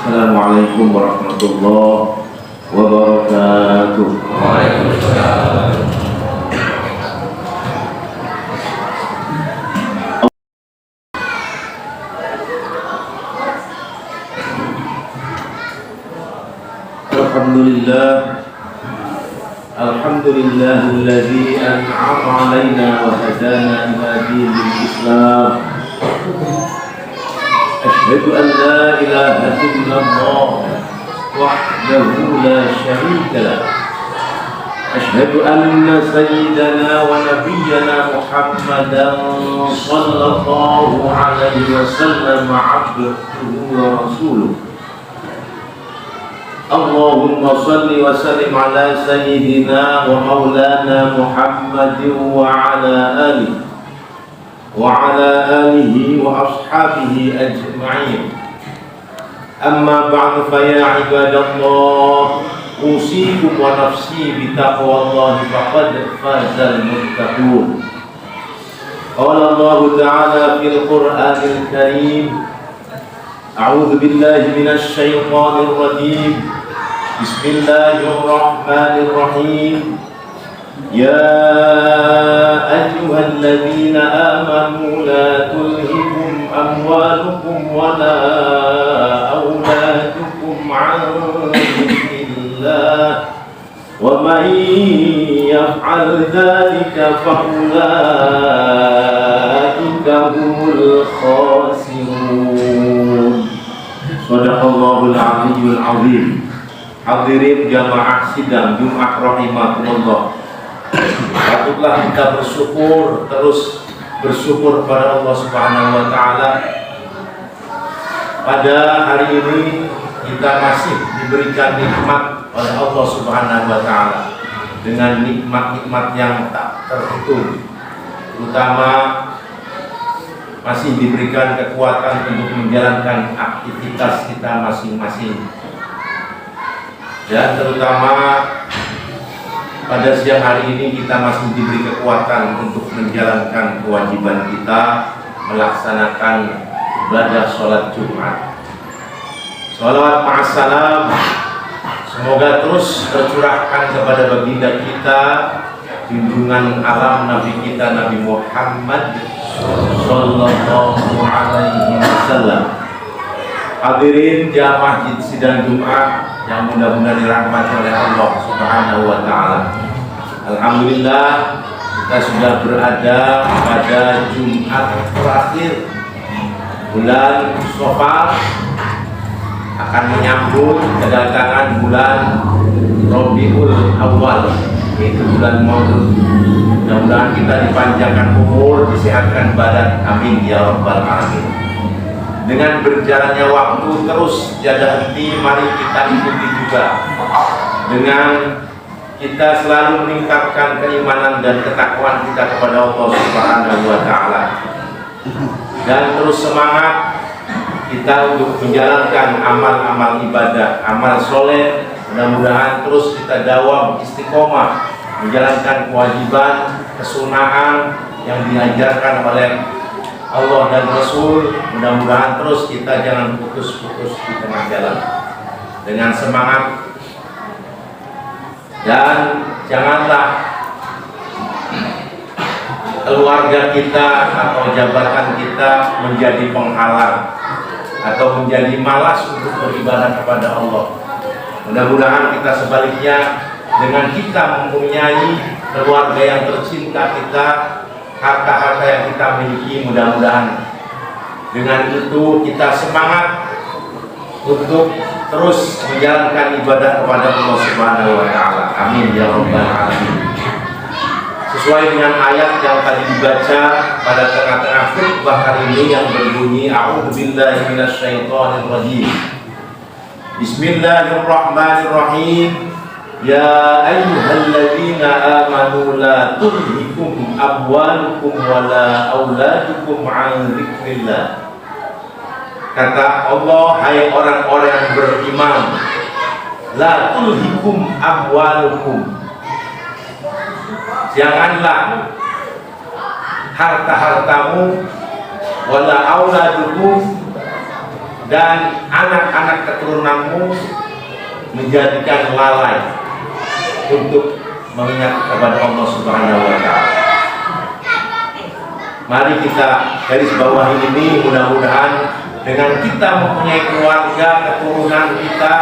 Assalamualaikum warahmatullahi wabarakatuh. Waalaikumsalam. Alhamdulillahilladzi an'ama 'alaina wa hadana ila dinil Islam. Asyhadu an la ilaha illallah wahdahu la syarika lah. Asyhadu anna sayyidana wa nabiyyana Muhammadan sallallahu alaihi wasallam 'abduhu wa rasuluh. Allahumma salli wa sallim ala sayyidina wa maulana Muhammadin wa ala alihi wa ashabihi ajma'in. Amma ba'du fa ya ibadallah, usikum wa nafsi bi taqwallahi faqad fazal muttaqun. Qala Allah ta'ala fil Qur'anil Karim, a'udzu billahi minasy syaithanir rajim. Bismillahirrahmanirrahim. Ya ayyuhalladzina amanu la tulhikum amwalukum wa la auladukum 'an dzikrillah wa man yaf'al dzalika fa ulaika humul khasirun. Shadaqallahul 'aliyyul 'azim. Hadirin jamaah sidang Jumat rahimakumullah. Patutlah kita terus bersyukur kepada Allah Subhanahu wa taala. Pada hari ini kita masih diberikan nikmat oleh Allah Subhanahu wa taala dengan nikmat-nikmat yang tak terhitung. Terutama masih diberikan kekuatan untuk menjalankan aktivitas kita masing-masing. Dan terutama pada siang hari ini kita masih diberi kekuatan untuk menjalankan kewajiban kita melaksanakan ibadah sholat Jumat. Sholawat ma'assalam semoga terus tercurahkan kepada baginda kita, junjungan alam Nabi kita Nabi Muhammad sallallahu alaihi wasallam. Hadirin jamaah sidang Jumat yang mudah-mudahan dirahmati oleh Allah Subhanahu wa taala. Alhamdulillah kita sudah berada pada Jumat terakhir bulan Syawal, akan menyambut kedatangan bulan Rabiul Awal, yaitu bulan Maulud. Mudah-mudahan kita dipanjangkan umur, disehatkan badan, amin ya rabbal alamin. Dengan berjalannya waktu terus tiada henti, mari kita ikuti juga dengan kita selalu meningkatkan keimanan dan ketakwaan kita kepada Allah Subhanahu wa taala, dan terus semangat kita untuk menjalankan amal-amal ibadah, amal soleh. Mudah-mudahan terus kita dawam istiqomah menjalankan kewajiban kesunahan yang diajarkan oleh Allah dan Rasul. Mudah-mudahan terus kita jangan putus-putus di tengah jalan dengan semangat, dan janganlah keluarga kita atau jabatan kita menjadi penghalang atau menjadi malas untuk beribadah kepada Allah. Mudah-mudahan kita sebaliknya, dengan kita mempunyai keluarga yang tercinta kita, harta-harta yang kita miliki, mudah-mudahan dengan itu kita semangat untuk terus menjalankan ibadah kepada Allah Subhanahu wa taala. Amin ya rabbal alamin. Sesuai dengan ayat yang tadi dibaca pada tengah-tengah khutbah hari ini yang berbunyi, a'udzubillahi minasyaitonir rajim. Bismillahirrahmanirrahim. Ya ayyuhalladzina amanu la tulhikum amwalukum wala auladukum 'an dzikrillah. Kata Allah, hai orang-orang yang beriman, la tulhikum amwalukum, janganlah harta-hartamu, wala auladukum, dan anak-anak keturunanmu menjadikan lalai untuk mengingat kepada Allah Subhanahu wa Ta'ala. Mari kita garis bawahi ini, mudah-mudahan dengan kita mempunyai keluarga, keturunan kita,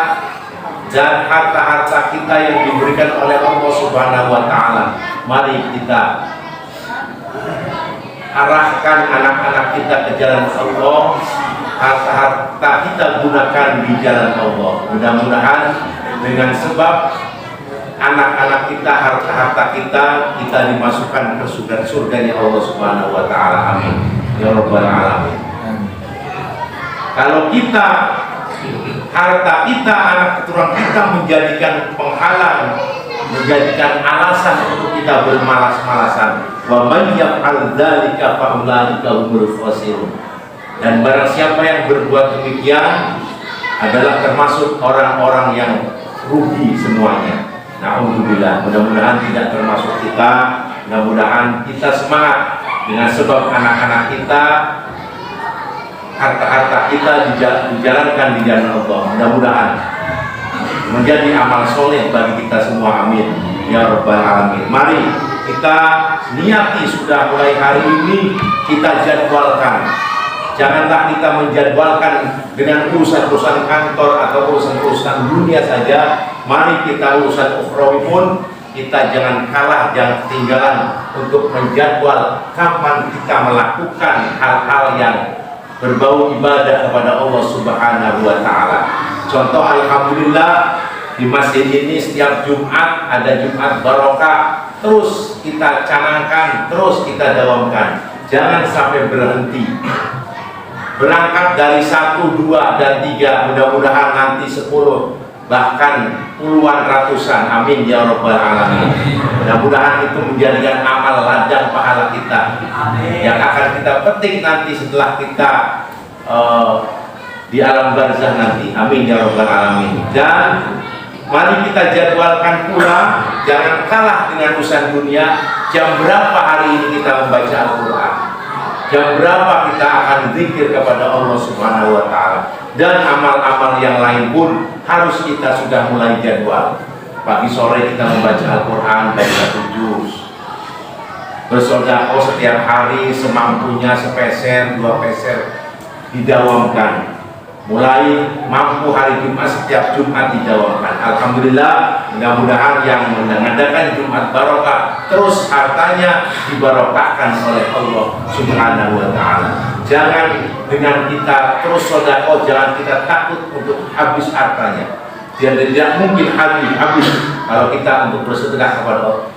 dan harta-harta kita yang diberikan oleh Allah Subhanahu wa Ta'ala, mari kita arahkan anak-anak kita ke jalan Allah, harta-harta kita gunakan di jalan Allah. Mudah-mudahan dengan sebab anak-anak kita, harta-harta kita dimasukkan ke surganya Allah Subhanahu wa Ta'ala. Amin ya rabbal alamin. Kalau kita, harta kita, anak keturunan kita menjadikan penghalang, menjadikan alasan untuk kita bermalas-malasan, wa man yaf'al dzalika fa ulaika humul khasirun. Dan barang siapa yang berbuat demikian adalah termasuk orang-orang yang rugi semuanya. Na'udzubillah. Mudah-mudahan tidak termasuk kita. Mudah-mudahan kita semangat dengan sebab anak-anak kita, harta-harta kita dijalankan di jalan Allah. Mudah-mudahan menjadi amal soleh bagi kita semua. Amin ya rabbal alamin. Mari kita niati, sudah mulai hari ini kita jadwalkan. Janganlah kita menjadwalkan dengan urusan-urusan kantor atau urusan-urusan dunia saja. Mari kita urusan ukhrawi pun kita jangan kalah, jangan ketinggalan untuk menjadwal kapan kita melakukan hal-hal yang berbau ibadah kepada Allah Subhanahu wa Ta'ala. Contoh, alhamdulillah di masjid ini setiap Jumat ada Jumat barokah, terus kita canangkan, terus kita dawamkan, jangan sampai berhenti. Berangkat dari 1, 2, dan 3, mudah-mudahan nanti 10, bahkan puluhan, ratusan. Amin ya rabbal alamin. Mudah-mudahan itu menjadikan amal ladang pahala kita yang akan kita petik nanti setelah kita di alam barzah nanti. Amin ya rabbal alamin. Dan mari kita jadwalkan pula, jangan kalah dengan urusan dunia. Jam berapa hari ini kita membaca Al-Quran, jam berapa kita akan zikir kepada Allah Subhanahu wa Ta'ala, dan amal-amal yang lain pun harus kita sudah mulai jadwal. Pagi sore kita membaca Al-Quran dari 1 juz, bersedekah setiap hari semampunya, sepeser, 2 peser, didawamkan. Mulai mampu hari Jumat, setiap Jumat didawamkan. Alhamdulillah, mudah-mudahan yang mengadakan Jumat barokah, terus hartanya dibarokahkan oleh Allah Subhanahu wa Ta'ala. Jangan dengan kita terus sedekah, jangan kita takut untuk habis hartanya. Tidak mungkin habis kalau kita untuk bersedekah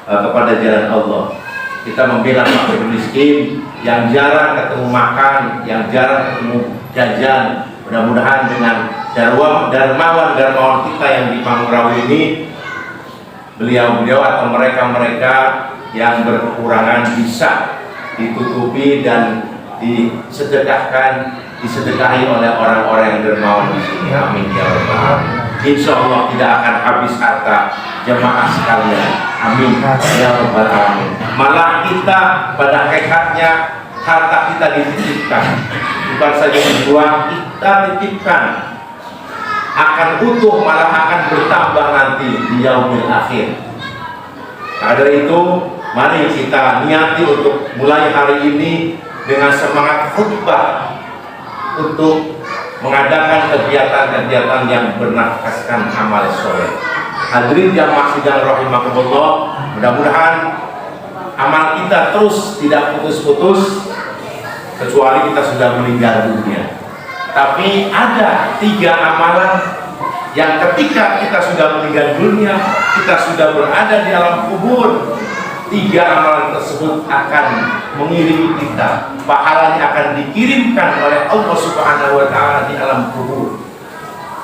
kepada jalan Allah. Kita membela fakir miskin yang jarang ketemu makan, yang jarang ketemu jajan. Mudah-mudahan dengan dermawan kita yang di Pamenggawi ini, beliau-beliau atau mereka-mereka yang berkekurangan bisa ditutupi dan disedekahi oleh orang-orang yang dermawan di sini. Amin ya rabbal alamin. Insya Allah tidak akan habis harta jemaah sekalian. Amin ya rabbal alamin. Malah kita pada hakikatnya harta kita dititipkan, bukan saja dibuang, kita titipkan, akan utuh, malah akan bertambah nanti di yaumil akhir. Karena itu mari kita niati untuk mulai hari ini dengan semangat khutbah untuk mengadakan kegiatan-kegiatan yang bernafkaskan amal soleh. Hadirin jamaah sidang rahimakumullah, mudah-mudahan amal kita terus tidak putus-putus kecuali kita sudah meninggal dunia. Tapi ada 3 amalan yang ketika kita sudah meninggal dunia, kita sudah berada di alam kubur, 3 amalan tersebut akan mengiringi kita. Pahalanya akan dikirimkan oleh Allah Subhanahu wa Ta'ala di alam kubur.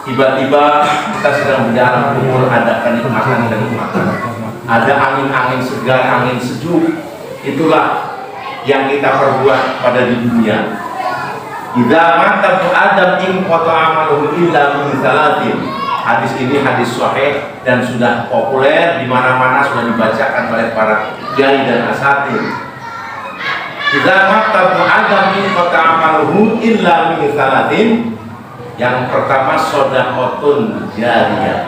Tiba-tiba kita sedang di alam kubur, ada kenikmatan-kenikmatan, ada angin-angin segar, angin sejuk. Itulah yang kita perbuat pada di dunia. Idza mata Adam in qata amaluhu illa min salatin. Hadis ini hadis sahih dan sudah populer di mana-mana, sudah dibacakan oleh para kiai dan asatidz. Idza mata Adam in qata amaluhu illa min salatin. Yang pertama shadaqatun jariyah.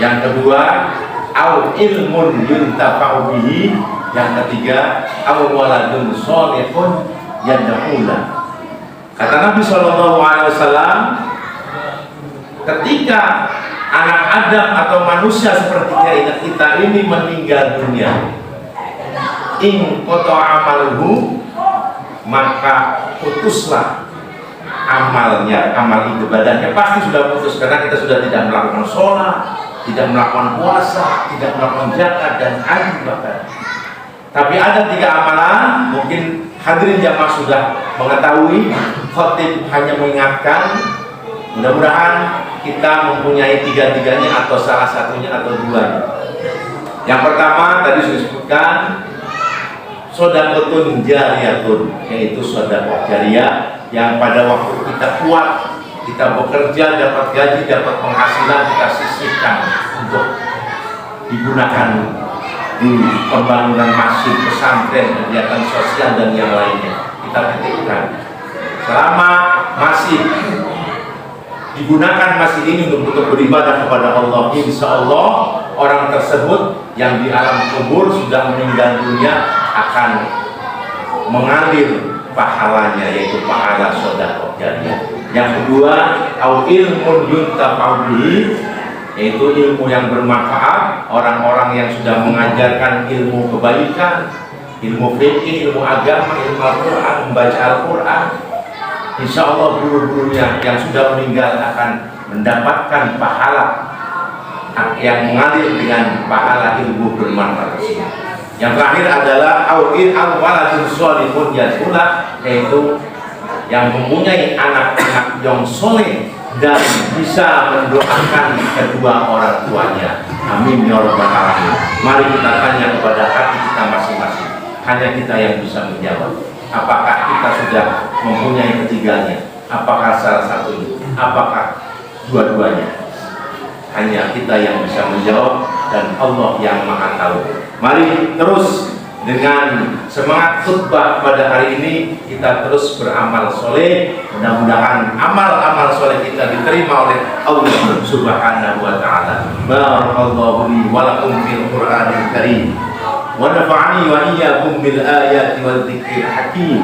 Yang kedua au ilmun yuntafa'u bihi. Yang ketiga au waladun sholihun yad'ulah. Kata Nabi SAW, ketika anak Adam atau manusia seperti kita ini meninggal dunia, in qata'a amaluhu, maka putuslah amalnya, amal ibadahnya pasti sudah putus, karena kita sudah tidak melakukan sholat, tidak melakukan puasa, tidak melakukan zakat dan haji bahkan. Tapi ada 3 amalan, mungkin hadirin jamaah sudah mengetahui, khotib hanya mengingatkan. Mudah-mudahan kita mempunyai 3-tiganya atau salah satunya atau 2-nya. Yang pertama tadi sudah disebutkan shadaqatun jariyatun, yaitu sedekah jariyah yang pada waktu kita kuat, kita bekerja, dapat gaji, dapat penghasilan, kita sisihkan untuk digunakan di pembangunan masjid, pesantren, kegiatan sosial dan yang lainnya. Kita titipkan. Selama masih digunakan masjid ini untuk beribadah kepada Allah, insya Allah orang tersebut yang di alam kubur sudah meninggal dunia akan mengalir pahalanya, yaitu pahala sedekah jariyah. Yang kedua, au ilmun yuntafa'u bihi, yaitu ilmu yang bermanfaat. Orang-orang yang sudah mengajarkan ilmu kebaikan, ilmu fikih, ilmu agama, ilmu Al-Quran, membaca Al-Quran, insya Allah guru-gurunya yang sudah meninggal akan mendapatkan pahala yang mengalir dengan pahala ilmu bermanfaat tersebut. Yang terakhir adalah waladun sholihun yad'ulah, yaitu yang mempunyai anak-anak yang soleh dan bisa mendoakan kedua orang tuanya. Amin ya rabbal alamin. Mari kita tanya kepada hati kita masing-masing. Hanya kita yang bisa menjawab. Apakah kita sudah mempunyai ketiganya? Apakah salah satunya? Apakah dua-duanya? Hanya kita yang bisa menjawab dan Allah yang Maha Tahu. Mari terus dengan semangat khutbah pada hari ini kita terus beramal soleh. Mudah-mudahan amal-amal soleh kita diterima oleh Allah Subhanahu wa Ta'ala. Barakallahu li wa lakum fil Qur'anil Karim, wa nafa'ani wa iyyakum bil ayati wal dzikril hakim,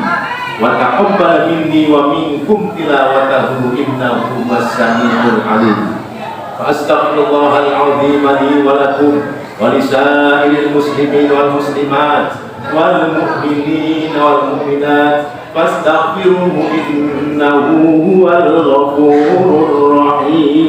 wa taqabbal minni wa minkum tilawatahu innahu was-sami'ul 'alim. Fa astaghfirullahal 'azim li wa lakum wa lisa'iril muslimin wal muslimat wal mu'minin wal mu'minat fastaghfiruhu innahu huwal ghafurur rahim.